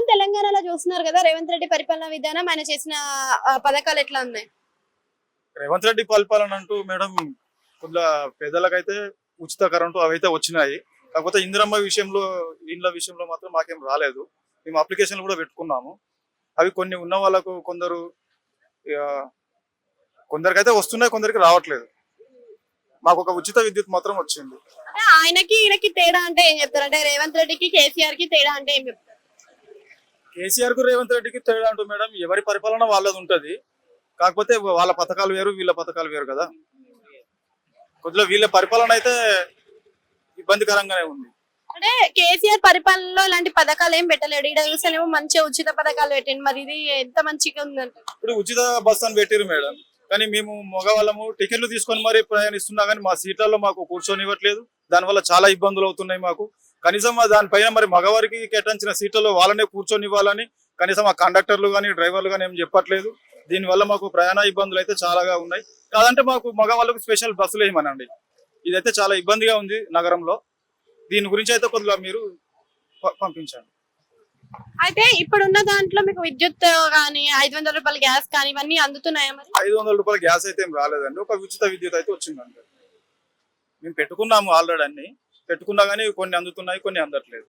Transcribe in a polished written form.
ప్రస్తుతం తెలంగాణలో చూస్తున్నారు కదా రేవంత్ రెడ్డి పరిపాలనా విధానం ఆయన చేసిన పథకాలు ఎట్లా ఉన్నాయి? రేవంత్ రెడ్డి పరిపాలన అంటూ మేడం కొద్దిగా పేదలకైతే ఉచిత కరెంటు అవైతే వచ్చినాయి. కాకపోతే ఇందిరమ్మ విషయంలో ఇండ్ల విషయంలో మాత్రం మాకేం రాలేదు. మేము అప్లికేషన్లు కూడా పెట్టుకున్నాము. అవి కొన్ని ఉన్న వాళ్ళకు కొందరికైతే వస్తున్నాయి, కొందరికి రావట్లేదు. మాకు ఒక ఉచిత విద్యుత్ మాత్రం వచ్చింది. అంటే ఆయనకి ఈయనకి తేడా అంటే ఏం చెప్తారు? అంటే రేవంత్ రెడ్డికి కేసీఆర్ కి తేడా అంటే ఏం చెప్తారు? కేసీఆర్ కు రేవంత్ రెడ్డికి తేడా అంటూ మేడం ఎవరి పరిపాలన వాళ్ళది ఉంటది. కాకపోతే వాళ్ళ పథకాలు వేరు, వీళ్ళ పథకాలు వేరు కదా. కొద్దిగా వీళ్ళ పరిపాలన అయితే ఇబ్బందికరంగానే ఉంది. అంటే కేసీఆర్ పరిపాలనలో ఇలాంటి పథకాలు ఏం పెట్టలేడు. ఇక్కడ చూస్తేనేమో మంచిగా ఉచిత పథకాలు పెట్టండి. మరి ఇది ఎంత మంచిగా ఉందంట. ఇప్పుడు ఉచిత బస్ అని పెట్టిరు మేడం, కానీ మేము మగవాళ్ళము టికెట్లు తీసుకొని మరి ప్రయాణిస్తున్నా కానీ మా సీట్లలో మాకు కూర్చొనివ్వట్లేదు. దానివల్ల చాలా ఇబ్బందులు అవుతున్నాయి మాకు. కనీసం దానిపైన మరి మగవారికి కేటాయించిన సీట్లలో వాళ్ళనే కూర్చొనివ్వాలని కనీసం ఆ కండక్టర్లు కానీ డ్రైవర్లు కానీ ఏం చెప్పట్లేదు. దీనివల్ల మాకు ప్రయాణ ఇబ్బందులు అయితే చాలాగా ఉన్నాయి. కాదంటే మాకు మగవాళ్ళకు స్పెషల్ బస్సులు వేయమనండి. ఇదైతే చాలా ఇబ్బందిగా ఉంది నగరంలో. దీని గురించి అయితే కొద్దిగా మీరు పంపించండి. అయితే ఇప్పుడున్న దాంట్లో మీకు విద్యుత్ కానీ 500 రూపాయల గ్యాస్ కానీ ఇవన్నీ అందుతున్నాయా? మరి 500 రూపాయల గ్యాస్ అయితే ఏం రాలేదండి. ఒక ఉచిత విద్యుత్ అయితే వచ్చిందండి. మేము పెట్టుకున్నాము ఆల్రెడీ, అన్ని పెట్టుకున్నా కానీ కొన్ని అందుతున్నాయి, కొన్ని అందట్లేదు.